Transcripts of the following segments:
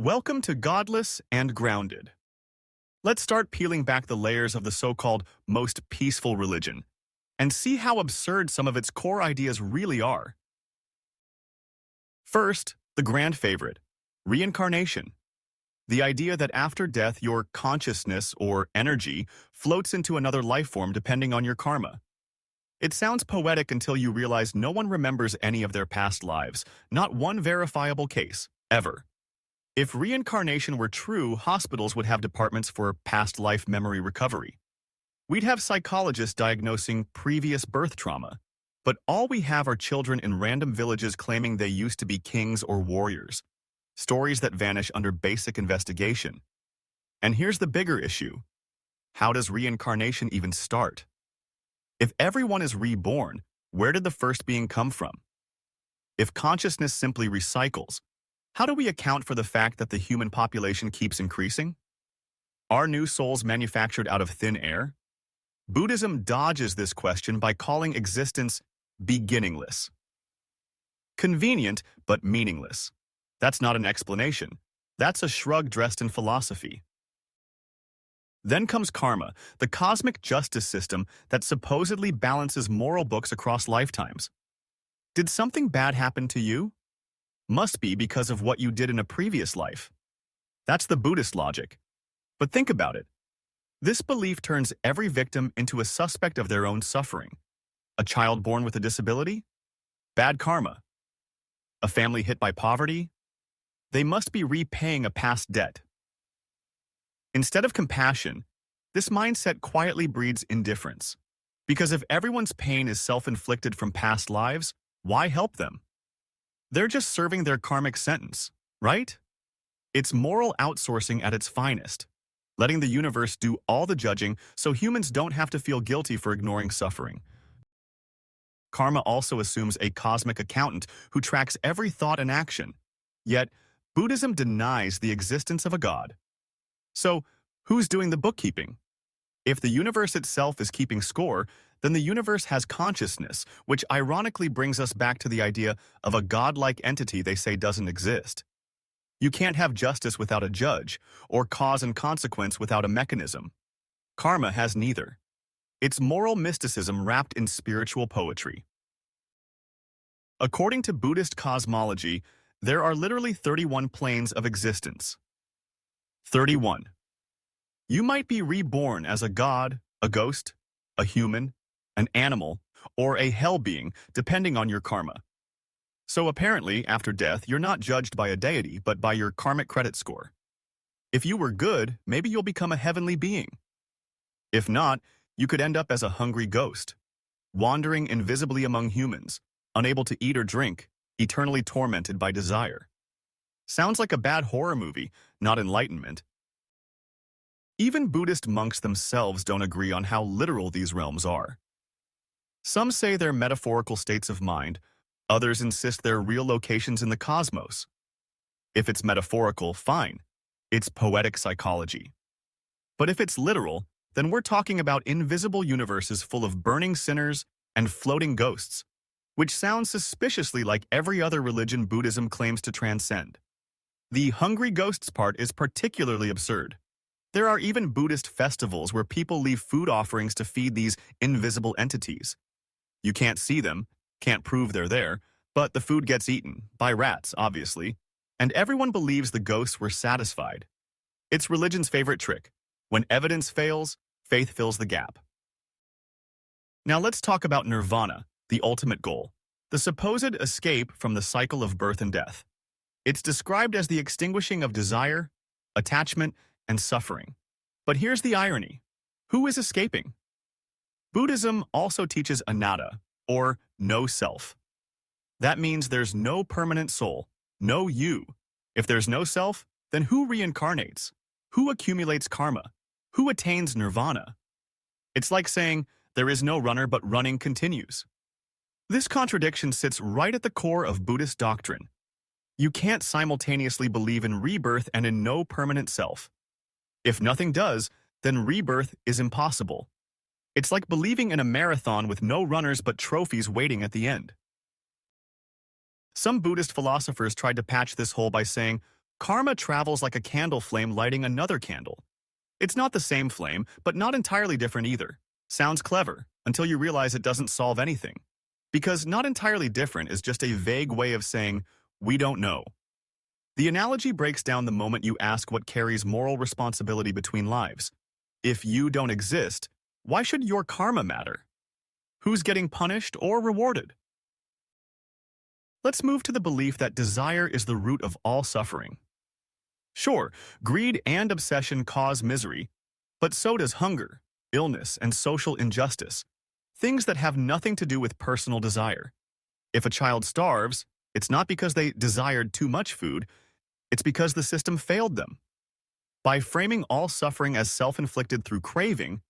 Welcome to Godless and Grounded. Let's start peeling back the layers of the so-called most peaceful religion and see how absurd some of its core ideas really are. First, the grand favorite, reincarnation. The idea that after death your consciousness or energy floats into another life form depending on your karma. It sounds poetic until you realize no one remembers any of their past lives, not one verifiable case, ever. If reincarnation were true, hospitals would have departments for past life memory recovery. We'd have psychologists diagnosing previous birth trauma. But all we have are children in random villages claiming they used to be kings or warriors. Stories that vanish under basic investigation. And here's the bigger issue. How does reincarnation even start? If everyone is reborn, where did the first being come from? If consciousness simply recycles, how do we account for the fact that the human population keeps increasing? Are new souls manufactured out of thin air? Buddhism dodges this question by calling existence beginningless. Convenient, but meaningless. That's not an explanation. That's a shrug dressed in philosophy. Then comes karma, the cosmic justice system that supposedly balances moral books across lifetimes. Did something bad happen to you? Must be because of what you did in a previous life. That's the Buddhist logic. But think about it. This belief turns every victim into a suspect of their own suffering. A child born with a disability? Bad karma. A family hit by poverty? They must be repaying a past debt. Instead of compassion, this mindset quietly breeds indifference. Because if everyone's pain is self-inflicted from past lives, why help them? They're just serving their karmic sentence, right? It's moral outsourcing at its finest, letting the universe do all the judging so humans don't have to feel guilty for ignoring suffering. Karma also assumes a cosmic accountant who tracks every thought and action. Yet, Buddhism denies the existence of a god. So, who's doing the bookkeeping? If the universe itself is keeping score, then the universe has consciousness, which ironically brings us back to the idea of a godlike entity they say doesn't exist. You can't have justice without a judge, or cause and consequence without a mechanism. Karma has neither. It's moral mysticism wrapped in spiritual poetry. According to Buddhist cosmology, there are literally 31 planes of existence. 31. You might be reborn as a god, a ghost, a human, an animal, or a hell being, depending on your karma. So apparently, after death, you're not judged by a deity, but by your karmic credit score. If you were good, maybe you'll become a heavenly being. If not, you could end up as a hungry ghost, wandering invisibly among humans, unable to eat or drink, eternally tormented by desire. Sounds like a bad horror movie, not Enlightenment. Even Buddhist monks themselves don't agree on how literal these realms are. Some say they're metaphorical states of mind, others insist they're real locations in the cosmos. If it's metaphorical, fine. It's poetic psychology. But if it's literal, then we're talking about invisible universes full of burning sinners and floating ghosts, which sounds suspiciously like every other religion Buddhism claims to transcend. The hungry ghosts part is particularly absurd. There are even Buddhist festivals where people leave food offerings to feed these invisible entities. You can't see them, can't prove they're there, but the food gets eaten, by rats, obviously, and everyone believes the ghosts were satisfied. It's religion's favorite trick. When evidence fails, faith fills the gap. Now let's talk about nirvana, the ultimate goal, the supposed escape from the cycle of birth and death. It's described as the extinguishing of desire, attachment, and suffering. But here's the irony. Who is escaping? Buddhism also teaches anatta, or no self. That means there's no permanent soul, no you. If there's no self, then who reincarnates? Who accumulates karma? Who attains nirvana? It's like saying, there is no runner but running continues. This contradiction sits right at the core of Buddhist doctrine. You can't simultaneously believe in rebirth and in no permanent self. If nothing does, then rebirth is impossible. It's like believing in a marathon with no runners but trophies waiting at the end. Some Buddhist philosophers tried to patch this hole by saying, Karma travels like a candle flame lighting another candle. It's not the same flame, but not entirely different either. Sounds clever, until you realize it doesn't solve anything. Because not entirely different is just a vague way of saying, we don't know. The analogy breaks down the moment you ask what carries moral responsibility between lives. If you don't exist, why should your karma matter? Who's getting punished or rewarded? Let's move to the belief that desire is the root of all suffering. Sure, greed and obsession cause misery, but so does hunger, illness, and social injustice, things that have nothing to do with personal desire. If a child starves, it's not because they desired too much food, it's because the system failed them. By framing all suffering as self-inflicted through craving,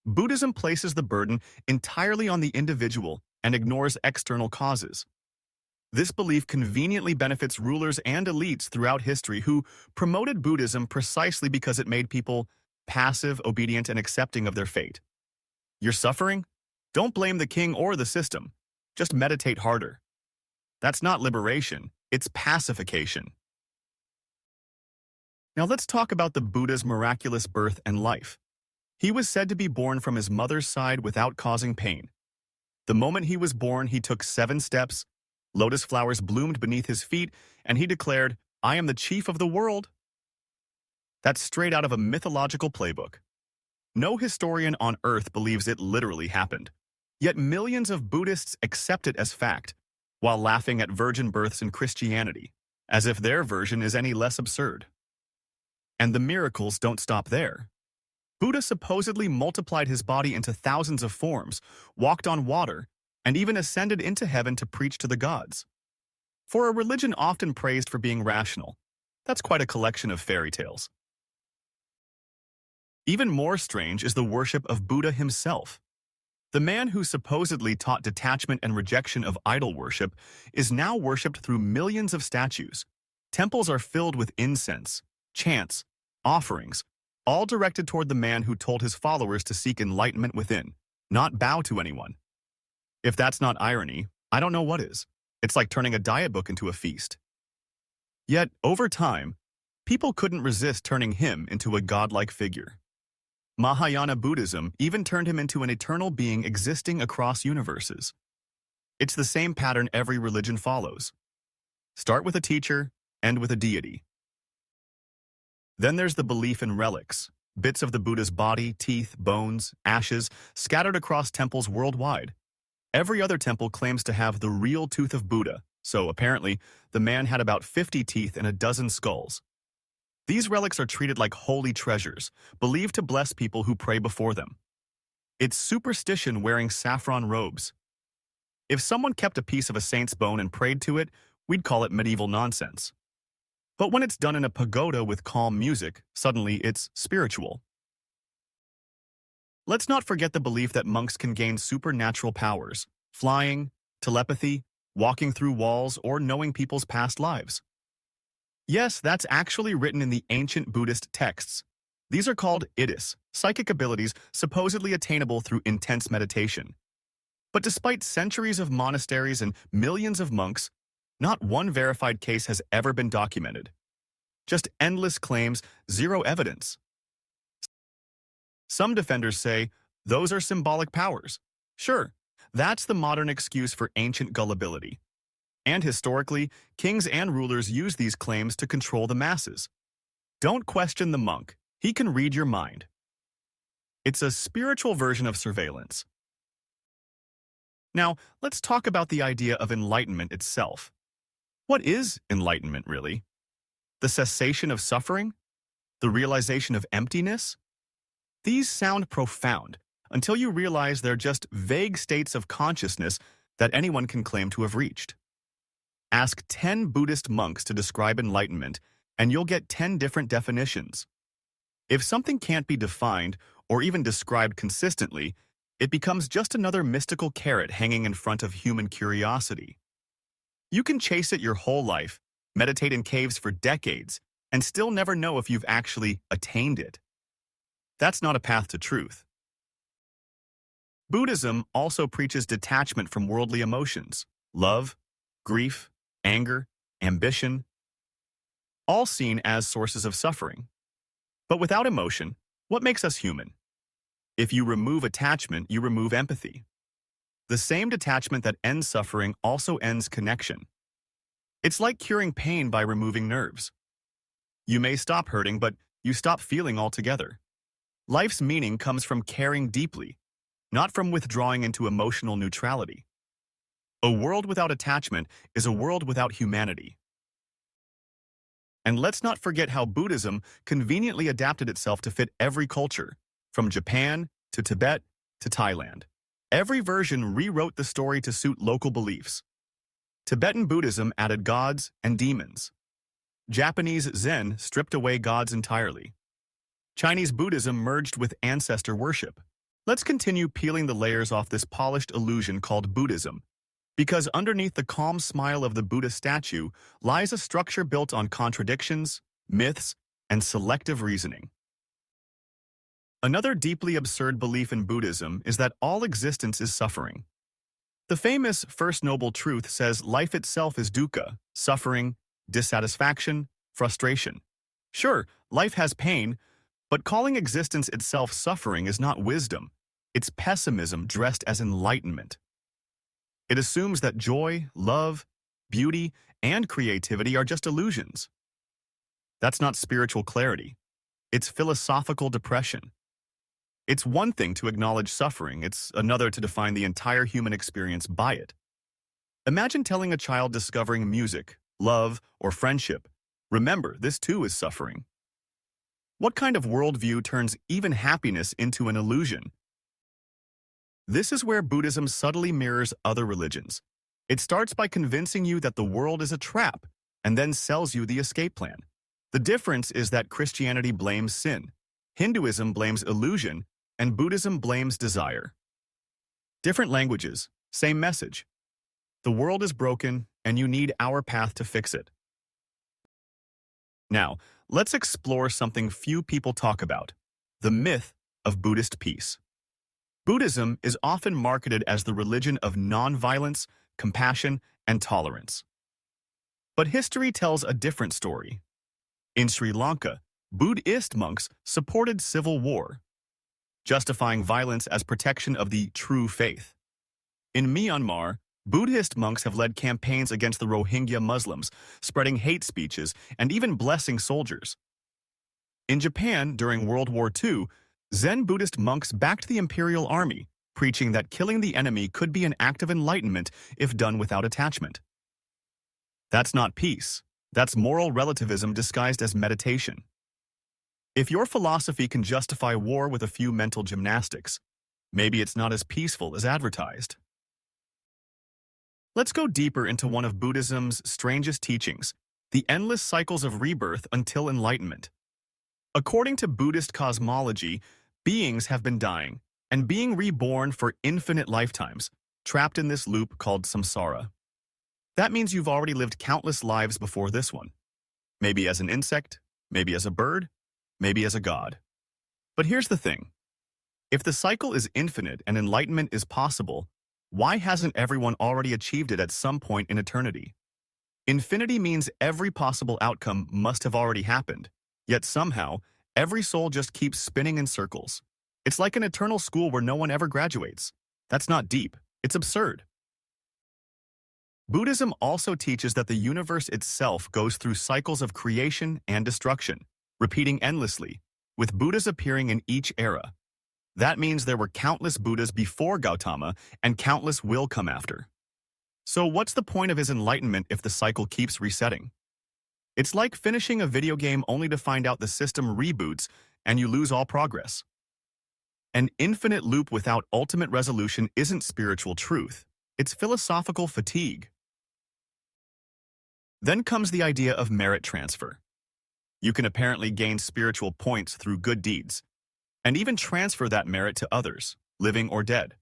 Buddhism places the burden entirely on the individual and ignores external causes. This belief conveniently benefits rulers and elites throughout history who promoted Buddhism precisely because it made people passive, obedient, and accepting of their fate. You're suffering? Don't blame the king or the system. Just meditate harder. That's not liberation, it's pacification. Now let's talk about the Buddha's miraculous birth and life. He was said to be born from his mother's side without causing pain. The moment he was born, he took 7 steps, lotus flowers bloomed beneath his feet, and he declared, "I am the chief of the world." That's straight out of a mythological playbook. No historian on earth believes it literally happened. Yet millions of Buddhists accept it as fact, while laughing at virgin births in Christianity, as if their version is any less absurd. And the miracles don't stop there. Buddha supposedly multiplied his body into thousands of forms, walked on water, and even ascended into heaven to preach to the gods. For a religion often praised for being rational, that's quite a collection of fairy tales. Even more strange is the worship of Buddha himself. The man who supposedly taught detachment and rejection of idol worship is now worshipped through millions of statues. Temples are filled with incense, chants, offerings, all directed toward the man who told his followers to seek enlightenment within, not bow to anyone. If that's not irony, I don't know what is. It's like turning a diet book into a feast. Yet, over time, people couldn't resist turning him into a godlike figure. Mahayana Buddhism even turned him into an eternal being existing across universes. It's the same pattern every religion follows. Start with a teacher, end with a deity. Then there's the belief in relics, bits of the Buddha's body, teeth, bones, ashes, scattered across temples worldwide. Every other temple claims to have the real tooth of Buddha, so apparently the man had about 50 teeth and a dozen skulls. These relics are treated like holy treasures, believed to bless people who pray before them. It's superstition wearing saffron robes. If someone kept a piece of a saint's bone and prayed to it, we'd call it medieval nonsense. But when it's done in a pagoda with calm music, suddenly it's spiritual. Let's not forget the belief that monks can gain supernatural powers, flying, telepathy, walking through walls, or knowing people's past lives. Yes, that's actually written in the ancient Buddhist texts. These are called iddhis, psychic abilities supposedly attainable through intense meditation. But despite centuries of monasteries and millions of monks, not one verified case has ever been documented. Just endless claims, zero evidence. Some defenders say, those are symbolic powers. Sure, that's the modern excuse for ancient gullibility. And historically, kings and rulers use these claims to control the masses. Don't question the monk. He can read your mind. It's a spiritual version of surveillance. Now, let's talk about the idea of enlightenment itself. What is enlightenment, really? The cessation of suffering? The realization of emptiness? These sound profound until you realize they're just vague states of consciousness that anyone can claim to have reached. Ask 10 Buddhist monks to describe enlightenment, and you'll get 10 different definitions. If something can't be defined or even described consistently, it becomes just another mystical carrot hanging in front of human curiosity. You can chase it your whole life, meditate in caves for decades, and still never know if you've actually attained it. That's not a path to truth. Buddhism also preaches detachment from worldly emotions, love, grief, anger, ambition. all seen as sources of suffering. But without emotion, what makes us human? If you remove attachment, you remove empathy. The same detachment that ends suffering also ends connection. It's like curing pain by removing nerves. You may stop hurting, but you stop feeling altogether. Life's meaning comes from caring deeply, not from withdrawing into emotional neutrality. A world without attachment is a world without humanity. And let's not forget how Buddhism conveniently adapted itself to fit every culture, from Japan to Tibet to Thailand. Every version rewrote the story to suit local beliefs. Tibetan Buddhism added gods and demons. Japanese Zen stripped away gods entirely. Chinese Buddhism merged with ancestor worship. Let's continue peeling the layers off this polished illusion called Buddhism, because underneath the calm smile of the Buddha statue lies a structure built on contradictions, myths, and selective reasoning. Another deeply absurd belief in Buddhism is that all existence is suffering. The famous First Noble Truth says life itself is dukkha, suffering, dissatisfaction, frustration. Sure, life has pain, but calling existence itself suffering is not wisdom. It's pessimism dressed as enlightenment. It assumes that joy, love, beauty, and creativity are just illusions. That's not spiritual clarity. It's philosophical depression. It's one thing to acknowledge suffering, it's another to define the entire human experience by it. Imagine telling a child discovering music, love, or friendship, remember, this too is suffering. What kind of worldview turns even happiness into an illusion? This is where Buddhism subtly mirrors other religions. It starts by convincing you that the world is a trap, and then sells you the escape plan. The difference is that Christianity blames sin, Hinduism blames illusion, and Buddhism blames desire. Different languages, same message. The world is broken, and you need our path to fix it. Now, let's explore something few people talk about, the myth of Buddhist peace. Buddhism is often marketed as the religion of nonviolence, compassion, and tolerance. But history tells a different story. In Sri Lanka, Buddhist monks supported civil war, justifying violence as protection of the true faith. In Myanmar, Buddhist monks have led campaigns against the Rohingya Muslims, spreading hate speeches and even blessing soldiers. In Japan, during World War II, Zen Buddhist monks backed the imperial army, preaching that killing the enemy could be an act of enlightenment if done without attachment. That's not peace. That's moral relativism disguised as meditation. If your philosophy can justify war with a few mental gymnastics, maybe it's not as peaceful as advertised. Let's go deeper into one of Buddhism's strangest teachings, the endless cycles of rebirth until enlightenment. According to Buddhist cosmology, beings have been dying and being reborn for infinite lifetimes, trapped in this loop called samsara. That means you've already lived countless lives before this one. Maybe as an insect, maybe as a bird, maybe as a god. But here's the thing. If the cycle is infinite and enlightenment is possible, why hasn't everyone already achieved it at some point in eternity? Infinity means every possible outcome must have already happened, yet somehow, every soul just keeps spinning in circles. It's like an eternal school where no one ever graduates. That's not deep. It's absurd. Buddhism also teaches that the universe itself goes through cycles of creation and destruction, repeating endlessly, with Buddhas appearing in each era. That means there were countless Buddhas before Gautama and countless will come after. So what's the point of his enlightenment if the cycle keeps resetting? It's like finishing a video game only to find out the system reboots and you lose all progress. An infinite loop without ultimate resolution isn't spiritual truth. It's philosophical fatigue. Then comes the idea of merit transfer. You can apparently gain spiritual points through good deeds, and even transfer that merit to others, living or dead.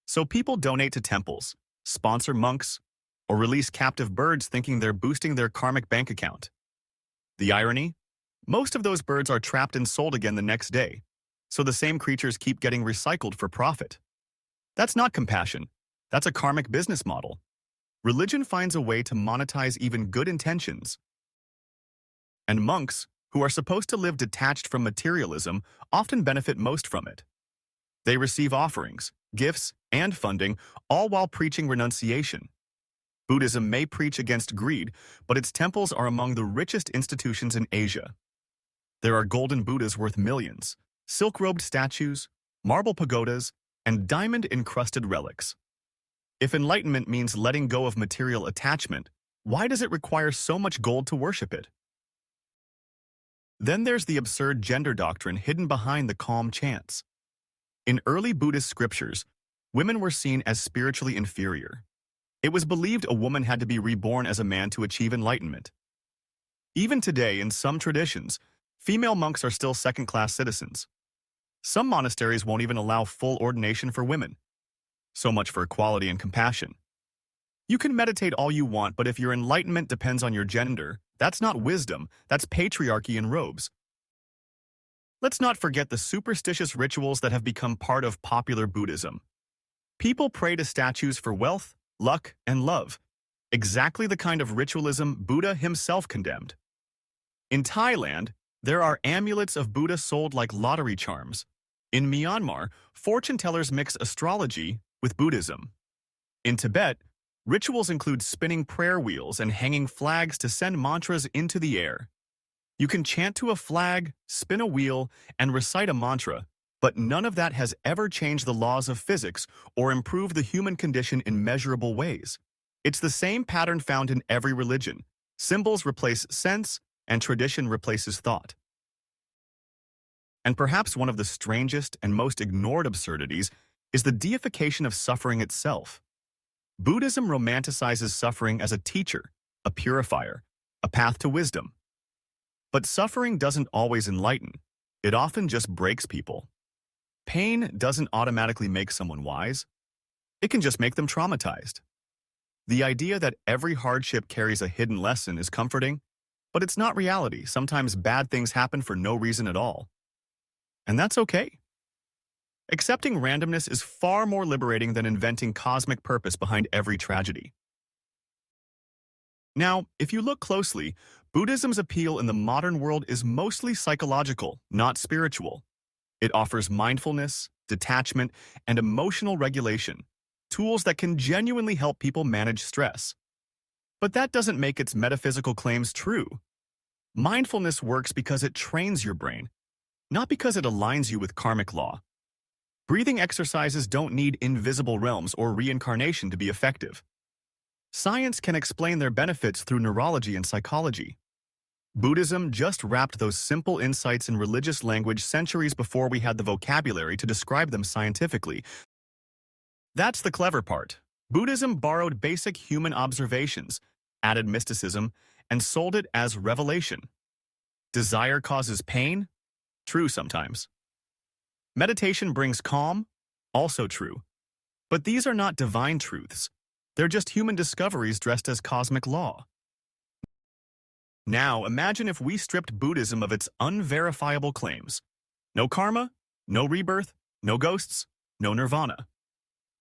So people donate to temples, sponsor monks, or release captive birds thinking they're boosting their karmic bank account. The irony? Most of those birds are trapped and sold again the next day, so the same creatures keep getting recycled for profit. That's not compassion. That's a karmic business model. Religion finds a way to monetize even good intentions. And monks, who are supposed to live detached from materialism, often benefit most from it. They receive offerings, gifts, and funding, all while preaching renunciation. Buddhism may preach against greed, but its temples are among the richest institutions in Asia. There are golden Buddhas worth millions, silk-robed statues, marble pagodas, and diamond-encrusted relics. If enlightenment means letting go of material attachment, why does it require so much gold to worship it? Then there's the absurd gender doctrine hidden behind the calm chants. In early Buddhist scriptures, women were seen as spiritually inferior. It was believed a woman had to be reborn as a man to achieve enlightenment. Even today, in some traditions, female monks are still second-class citizens. Some monasteries won't even allow full ordination for women. So much for equality and compassion. You can meditate all you want, but if your enlightenment depends on your gender, that's not wisdom, that's patriarchy in robes. Let's not forget the superstitious rituals that have become part of popular Buddhism. People pray to statues for wealth, luck, and love, exactly the kind of ritualism Buddha himself condemned. In Thailand, there are amulets of Buddha sold like lottery charms. In Myanmar, fortune tellers mix astrology with Buddhism. In Tibet, rituals include spinning prayer wheels and hanging flags to send mantras into the air. You can chant to a flag, spin a wheel, and recite a mantra, but none of that has ever changed the laws of physics or improved the human condition in measurable ways. It's the same pattern found in every religion. Symbols replace sense, and tradition replaces thought. And perhaps one of the strangest and most ignored absurdities is the deification of suffering itself. Buddhism romanticizes suffering as a teacher, a purifier, a path to wisdom. But suffering doesn't always enlighten. It often just breaks people. Pain doesn't automatically make someone wise. It can just make them traumatized. The idea that every hardship carries a hidden lesson is comforting, but it's not reality. Sometimes bad things happen for no reason at all. And that's okay. Accepting randomness is far more liberating than inventing cosmic purpose behind every tragedy. Now, if you look closely, Buddhism's appeal in the modern world is mostly psychological, not spiritual. It offers mindfulness, detachment, and emotional regulation, tools that can genuinely help people manage stress. But that doesn't make its metaphysical claims true. Mindfulness works because it trains your brain, not because it aligns you with karmic law. Breathing exercises don't need invisible realms or reincarnation to be effective. Science can explain their benefits through neurology and psychology. Buddhism just wrapped those simple insights in religious language centuries before we had the vocabulary to describe them scientifically. That's the clever part. Buddhism borrowed basic human observations, added mysticism, and sold it as revelation. Desire causes pain? True sometimes. Meditation brings calm? Also true. But these are not divine truths. They're just human discoveries dressed as cosmic law. Now, imagine if we stripped Buddhism of its unverifiable claims. No karma, no rebirth, no ghosts, no nirvana.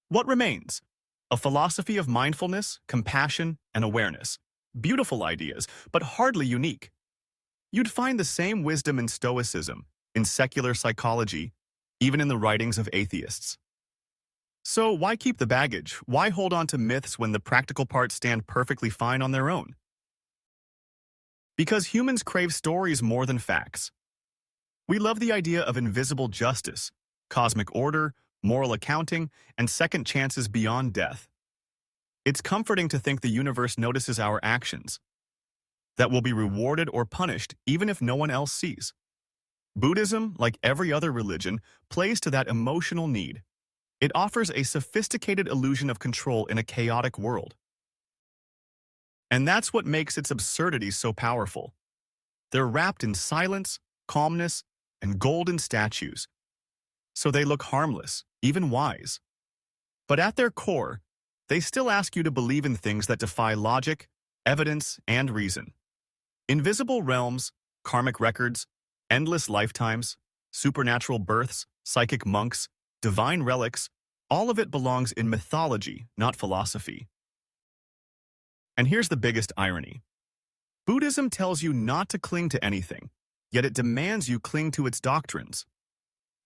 What remains? A philosophy of mindfulness, compassion, and awareness. Beautiful ideas, but hardly unique. You'd find the same wisdom in Stoicism, in secular psychology, even in the writings of atheists. So why keep the baggage? Why hold on to myths when the practical parts stand perfectly fine on their own? Because humans crave stories more than facts. We love the idea of invisible justice, cosmic order, moral accounting, and second chances beyond death. It's comforting to think the universe notices our actions, that we'll be rewarded or punished even if no one else sees. Buddhism, like every other religion, plays to that emotional need. It offers a sophisticated illusion of control in a chaotic world. And that's what makes its absurdities so powerful. They're wrapped in silence, calmness, and golden statues. So they look harmless, even wise. But at their core, they still ask you to believe in things that defy logic, evidence, and reason. Invisible realms, karmic records, endless lifetimes, supernatural births, psychic monks, divine relics, all of it belongs in mythology, not philosophy. And here's the biggest irony. Buddhism tells you not to cling to anything, yet it demands you cling to its doctrines.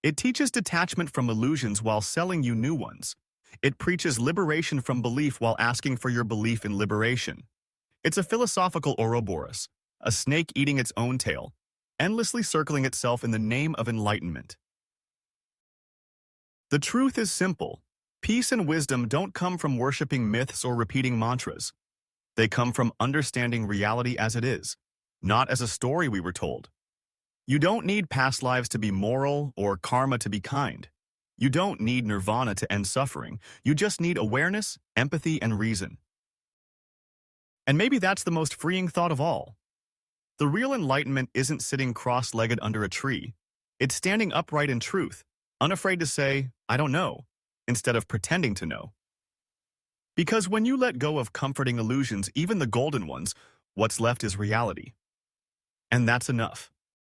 It teaches detachment from illusions while selling you new ones. It preaches liberation from belief while asking for your belief in liberation. It's a philosophical Ouroboros, a snake eating its own tail, endlessly circling itself in the name of enlightenment. The truth is simple. Peace and wisdom don't come from worshipping myths or repeating mantras. They come from understanding reality as it is, not as a story we were told. You don't need past lives to be moral or karma to be kind. You don't need nirvana to end suffering. You just need awareness, empathy, and reason. And maybe that's the most freeing thought of all. The real enlightenment isn't sitting cross-legged under a tree. It's standing upright in truth, unafraid to say, I don't know, instead of pretending to know. Because when you let go of comforting illusions, even the golden ones, what's left is reality. And that's enough.